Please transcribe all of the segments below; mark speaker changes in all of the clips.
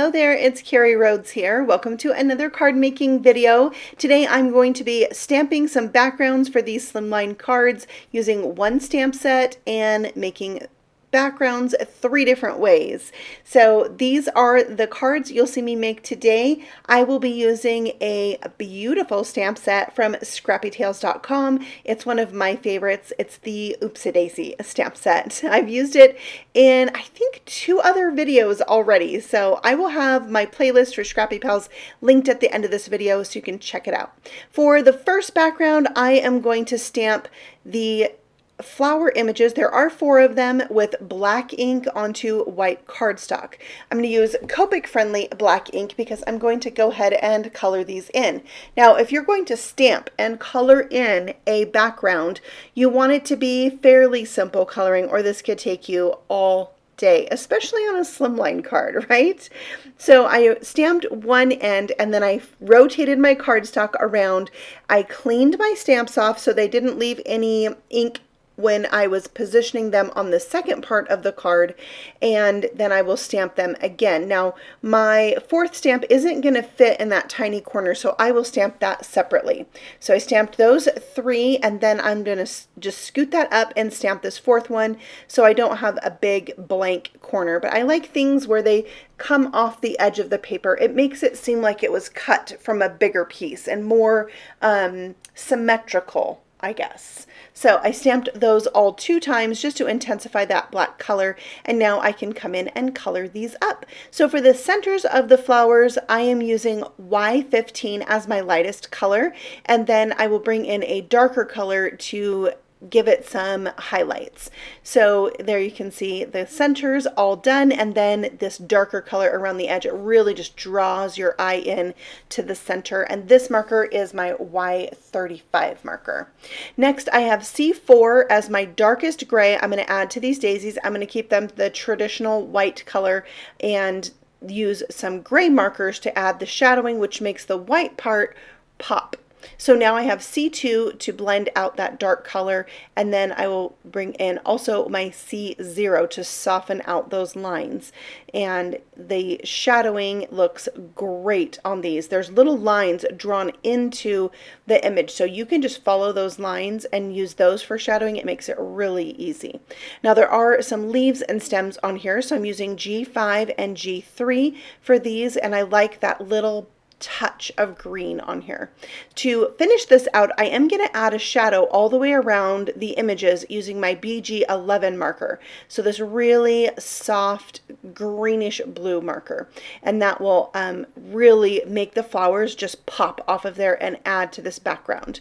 Speaker 1: Hello there, it's Carrie Rhodes here. Welcome to another card making video. Today I'm going to be stamping some backgrounds for these Slimline cards using one stamp set and making backgrounds 3 different ways. So these are the cards you'll see me make today. I will be using a beautiful stamp set from scrappytails.com. It's one of my favorites. It's the Oopsy Daisy stamp set. I've used it in I think 2 other videos already. So I will have my playlist for Scrappy Pals linked at the end of this video so you can check it out. For the first background, I am going to stamp the flower images. There are 4 of them with black ink onto white cardstock. I'm going to use Copic friendly black ink because I'm going to go ahead and color these in. Now, if you're going to stamp and color in a background, you want it to be fairly simple coloring, or this could take you all day, especially on a Slimline card, right? So I stamped one end and then I rotated my cardstock around. I cleaned my stamps off so they didn't leave any ink when I was positioning them on the second part of the card, and then I will stamp them again. Now my 4th stamp isn't going to fit in that tiny corner, so I will stamp that separately. So I stamped those 3 and then I'm going to just scoot that up and stamp this 4th one so I don't have a big blank corner. But I like things where they come off the edge of the paper. It makes it seem like it was cut from a bigger piece and more symmetrical, I guess. So I stamped those all 2 times just to intensify that black color, and now I can come in and color these up. So for the centers of the flowers, I am using Y15 as my lightest color, and then I will bring in a darker color to give it some highlights. So there you can see the centers all done, and then this darker color around the edge. It really just draws your eye in to the center, and this marker is my Y35 marker. Next I have C4 as my darkest gray. I'm going to add to these daisies. I'm going to keep them the traditional white color and use some gray markers to add the shadowing, which makes the white part pop. So now I have C2 to blend out that dark color, and then I will bring in also my C0 to soften out those lines. And the shadowing looks great on these. There's little lines drawn into the image, so you can just follow those lines and use those for shadowing. It makes it really easy. Now there are some leaves and stems on here, so I'm using G5 and G3 for these, and I like that little touch of green on here. To finish this out, I am going to add a shadow all the way around the images using my BG11 marker. So this really soft greenish blue marker, and that will really make the flowers just pop off of there and add to this background.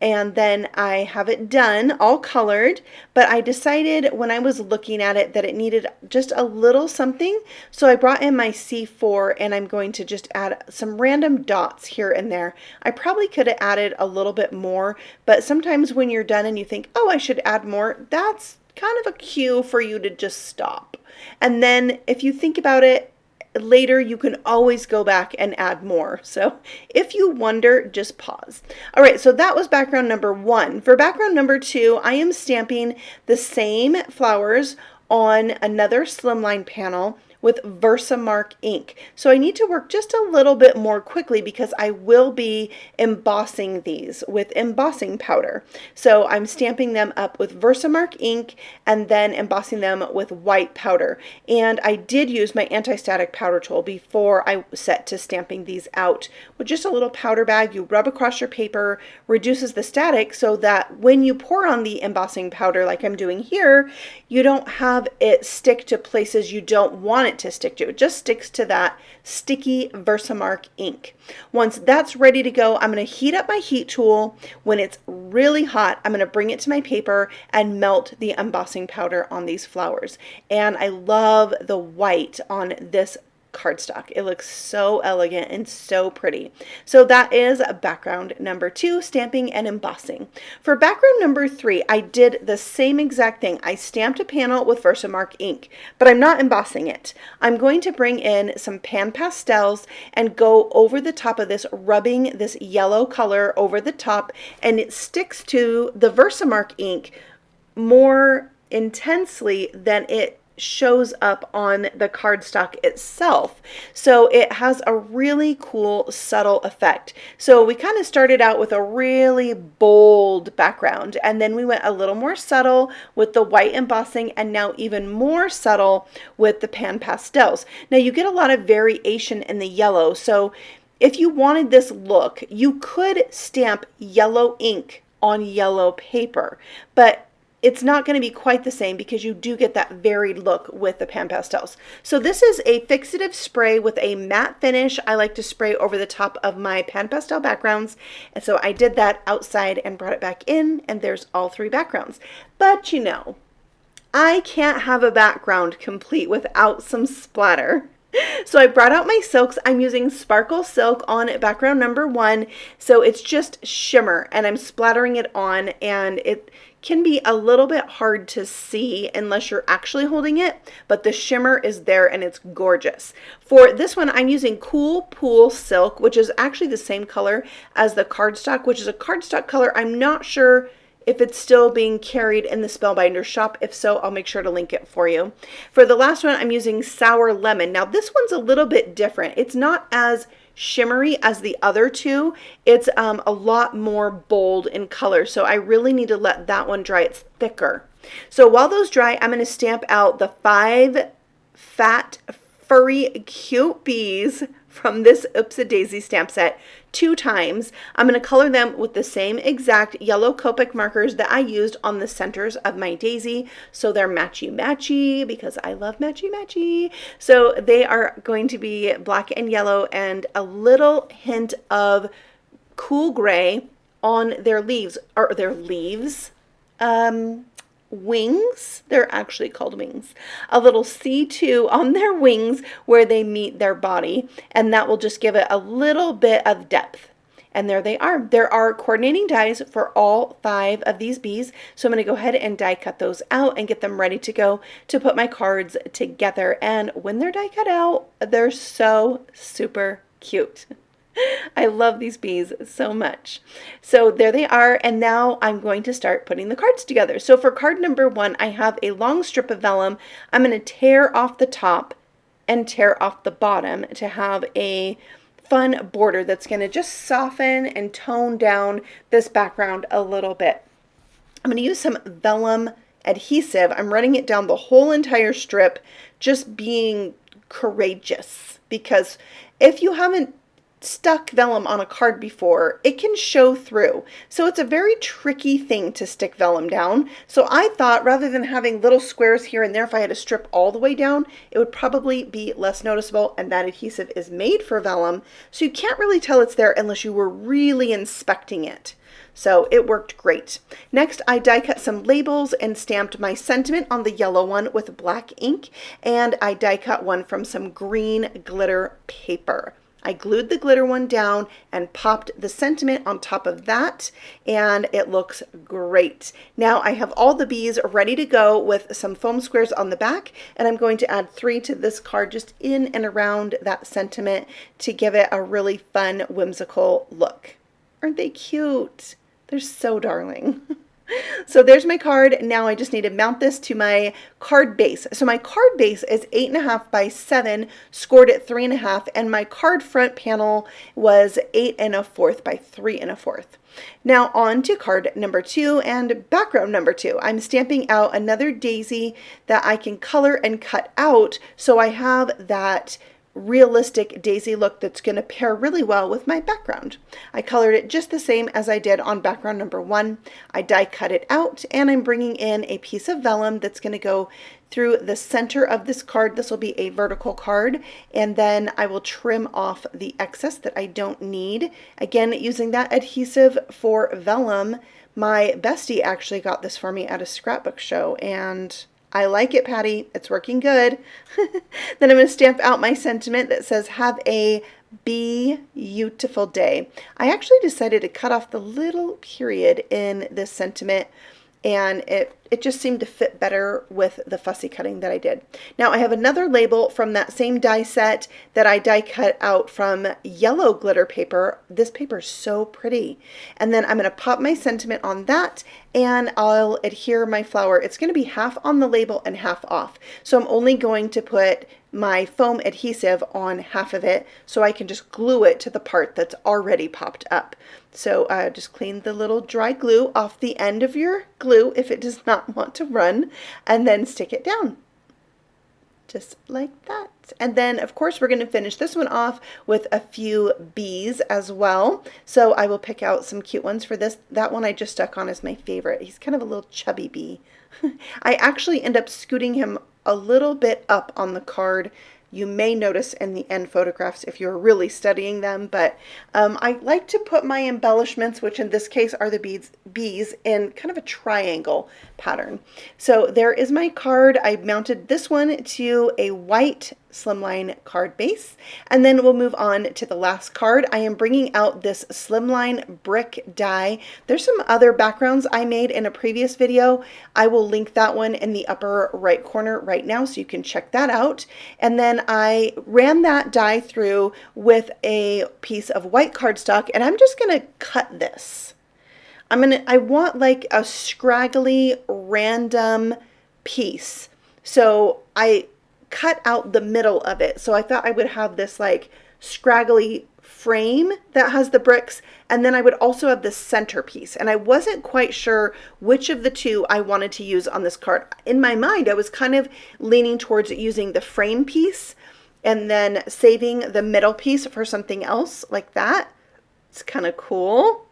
Speaker 1: And then I have it done, all colored, but I decided when I was looking at it that it needed just a little something, so I brought in my C4 and I'm going to just add some random dots here and there. I probably could have added a little bit more, but sometimes when you're done and you think, oh, I should add more, that's kind of a cue for you to just stop. And then if you think about it later, you can always go back and add more. So if you wonder, just pause. All right, so that was background number 1. For background number 2, I am stamping the same flowers on another Slimline panel with Versamark ink. So I need to work just a little bit more quickly because I will be embossing these with embossing powder. So I'm stamping them up with Versamark ink and then embossing them with white powder. And I did use my anti-static powder tool before I set to stamping these out. With just a little powder bag, you rub across your paper, reduces the static so that when you pour on the embossing powder like I'm doing here, you don't have it stick to places you don't want it to stick to. It just sticks to that sticky Versamark ink. Once that's ready to go, I'm going to heat up my heat tool. When it's really hot, I'm going to bring it to my paper and melt the embossing powder on these flowers. And I love the white on this cardstock. It looks so elegant and so pretty. So that is background number 2, stamping and embossing. For background number 3, I did the same exact thing. I stamped a panel with Versamark ink, but I'm not embossing it. I'm going to bring in some PanPastels and go over the top of this, rubbing this yellow color over the top, and it sticks to the Versamark ink more intensely than it shows up on the cardstock itself. So it has a really cool subtle effect. So we kind of started out with a really bold background, and then we went a little more subtle with the white embossing, and now even more subtle with the PanPastels. Now you get a lot of variation in the yellow. So if you wanted this look, you could stamp yellow ink on yellow paper, but it's not going to be quite the same because you do get that varied look with the PanPastels. So this is a fixative spray with a matte finish. I like to spray over the top of my PanPastel backgrounds. And so I did that outside and brought it back in, and there's all three backgrounds. But you know, I can't have a background complete without some splatter. So I brought out my silks. I'm using Sparkle Silk on background number 1. So it's just shimmer, and I'm splattering it on, and it can be a little bit hard to see unless you're actually holding it, but the shimmer is there and it's gorgeous. For this one, I'm using Cool Pool Silk, which is actually the same color as the cardstock, which is a cardstock color. I'm not sure if it's still being carried in the Spellbinder shop. If so, I'll make sure to link it for you. For the last one, I'm using Sour Lemon. Now this one's a little bit different. It's not as shimmery as the other two. It's a lot more bold in color, so I really need to let that one dry. It's thicker. So while those dry, I'm going to stamp out the 5 fat, furry, cute bees from this Oopsy Daisy stamp set 2 times. I'm going to color them with the same exact yellow Copic markers that I used on the centers of my daisy, so they're matchy-matchy because I love matchy-matchy. So they are going to be black and yellow and a little hint of cool gray on their leaves, or their leaves. Wings, they're actually called wings, a little C2 on their wings where they meet their body, and that will just give it a little bit of depth. And there they are. There are coordinating dies for all 5 of these bees, so I'm going to go ahead and die cut those out and get them ready to go to put my cards together. And when they're die cut out, they're so super cute. I love these bees so much. So there they are, and now I'm going to start putting the cards together. So for card number 1, I have a long strip of vellum. I'm going to tear off the top and tear off the bottom to have a fun border that's going to just soften and tone down this background a little bit. I'm going to use some vellum adhesive. I'm running it down the whole entire strip, just being courageous, because if you haven't stuck vellum on a card before, it can show through. So it's a very tricky thing to stick vellum down. So I thought rather than having little squares here and there, if I had to strip all the way down, it would probably be less noticeable, and that adhesive is made for vellum. So you can't really tell it's there unless you were really inspecting it. So it worked great. Next, I die cut some labels and stamped my sentiment on the yellow one with black ink, and I die cut one from some green glitter paper. I glued the glitter one down and popped the sentiment on top of that, and it looks great. Now I have all the bees ready to go with some foam squares on the back, and I'm going to add 3 to this card just in and around that sentiment to give it a really fun, whimsical look. Aren't they cute? They're so darling. So there's my card. Now I just need to mount this to my card base. So my card base is 8.5 by 7, scored at 3.5, and my card front panel was 8.25 by 3.25. Now on to card number 2 and background number 2. I'm stamping out another daisy that I can color and cut out, so I have that realistic daisy look that's going to pair really well with my background. I colored it just the same as I did on background number 1. I die cut it out, and I'm bringing in a piece of vellum that's going to go through the center of this card. This will be a vertical card, and then I will trim off the excess that I don't need. Again, using that adhesive for vellum. My bestie actually got this for me at a scrapbook show, and I like it, Patty. It's working good. Then I'm going to stamp out my sentiment that says, have a beautiful day. I actually decided to cut off the little period in this sentiment and it just seemed to fit better with the fussy cutting that I did. Now I have another label from that same die set that I die cut out from yellow glitter paper. This paper is so pretty. And then I'm going to pop my sentiment on that, and I'll adhere my flower. It's going to be half on the label and half off. So I'm only going to put my foam adhesive on half of it so I can just glue it to the part that's already popped up. So just clean the little dry glue off the end of your glue if it does not want to run, and then stick it down. Just like that. And then of course we're going to finish this one off with a few bees as well. So I will pick out some cute ones for this. That one I just stuck on as my favorite. He's kind of a little chubby bee. I actually end up scooting him a little bit up on the card. You may notice in the end photographs if you're really studying them, but I like to put my embellishments, which in this case are the bees, in kind of a triangle pattern. So there is my card. I mounted this one to a white Slimline card base, and then we'll move on to the last card. I am bringing out this Slimline brick die. There's some other backgrounds I made in a previous video. I will link that one in the upper right corner right now so you can check that out. And then I ran that die through with a piece of white cardstock, and I'm just going to cut this. I want like a scraggly random piece. So I cut out the middle of it. So I thought I would have this like scraggly frame that has the bricks, and then I would also have the centerpiece. And I wasn't quite sure which of the two I wanted to use on this card. In my mind, I was kind of leaning towards using the frame piece and then saving the middle piece for something else like that. It's kind of cool.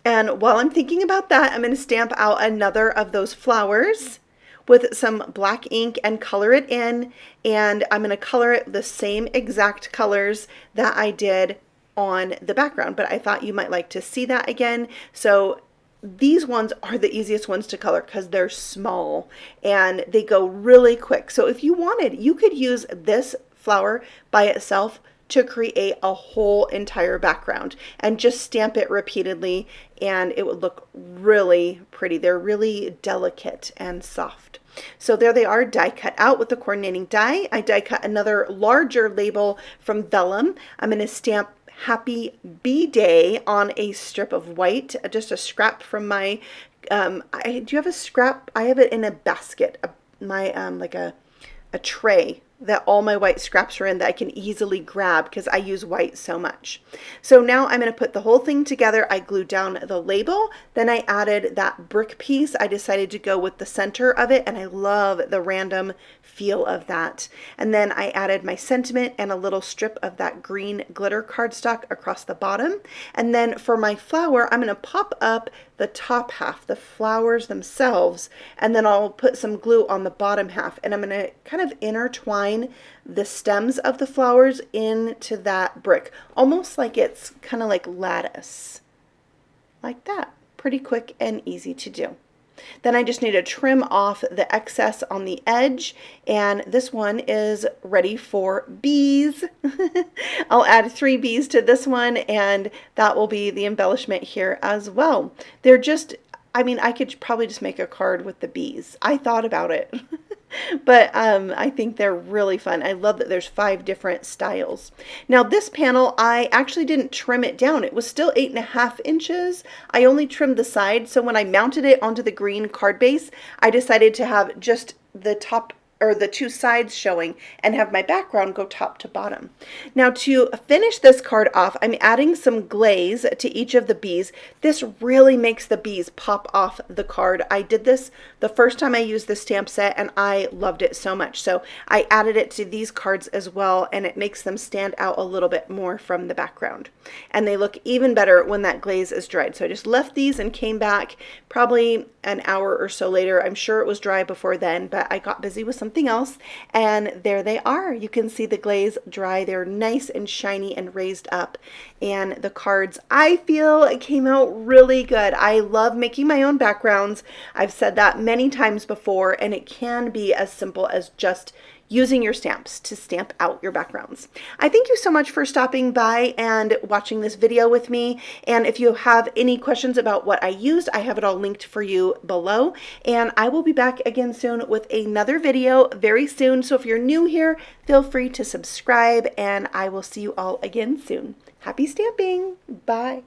Speaker 1: And while I'm thinking about that, I'm going to stamp out another of those flowers with some black ink and color it in, and I'm going to color it the same exact colors that I did on the background, but I thought you might like to see that again. So these ones are the easiest ones to color because they're small and they go really quick. So if you wanted, you could use this flower by itself to create a whole entire background and just stamp it repeatedly, and it would look really pretty. They're really delicate and soft. So there they are, die cut out with the coordinating die. I die cut another larger label from vellum. I'm going to stamp Happy Bee Day on a strip of white, just a scrap from my, do you have a scrap? I have it in a basket, like a tray that all my white scraps are in that I can easily grab because I use white so much. So now I'm going to put the whole thing together. I glued down the label, then I added that brick piece. I decided to go with the center of it, and I love the random feel of that. And then I added my sentiment and a little strip of that green glitter cardstock across the bottom. And then for my flower, I'm going to pop up the top half, the flowers themselves, and then I'll put some glue on the bottom half, and I'm going to kind of intertwine the stems of the flowers into that brick, almost like it's kind of like lattice, like that. Pretty quick and easy to do. Then I just need to trim off the excess on the edge, and this one is ready for bees. I'll add 3 bees to this one, and that will be the embellishment here as well. They're just, I mean, I could probably just make a card with the bees. I thought about it. But I think they're really fun. I love that there's 5 different styles. Now this panel, I actually didn't trim it down. It was still 8.5 inches. I only trimmed the side. So when I mounted it onto the green card base, I decided to have just the top or the 2 sides showing and have my background go top to bottom. Now to finish this card off, I'm adding some glaze to each of the bees. This really makes the bees pop off the card. I did this the first time I used the stamp set and I loved it so much. So I added it to these cards as well, and it makes them stand out a little bit more from the background. And they look even better when that glaze is dried. So I just left these and came back probably an hour or so later. I'm sure it was dry before then, but I got busy with something else, and there they are. You can see the glaze dry. They're nice and shiny and raised up, and the cards, I feel, came out really good. I love making my own backgrounds. I've said that many times before, and it can be as simple as just using your stamps to stamp out your backgrounds. I thank you so much for stopping by and watching this video with me. And if you have any questions about what I used, I have it all linked for you below. And I will be back again soon with another video very soon. So if you're new here, feel free to subscribe, and I will see you all again soon. Happy stamping! Bye!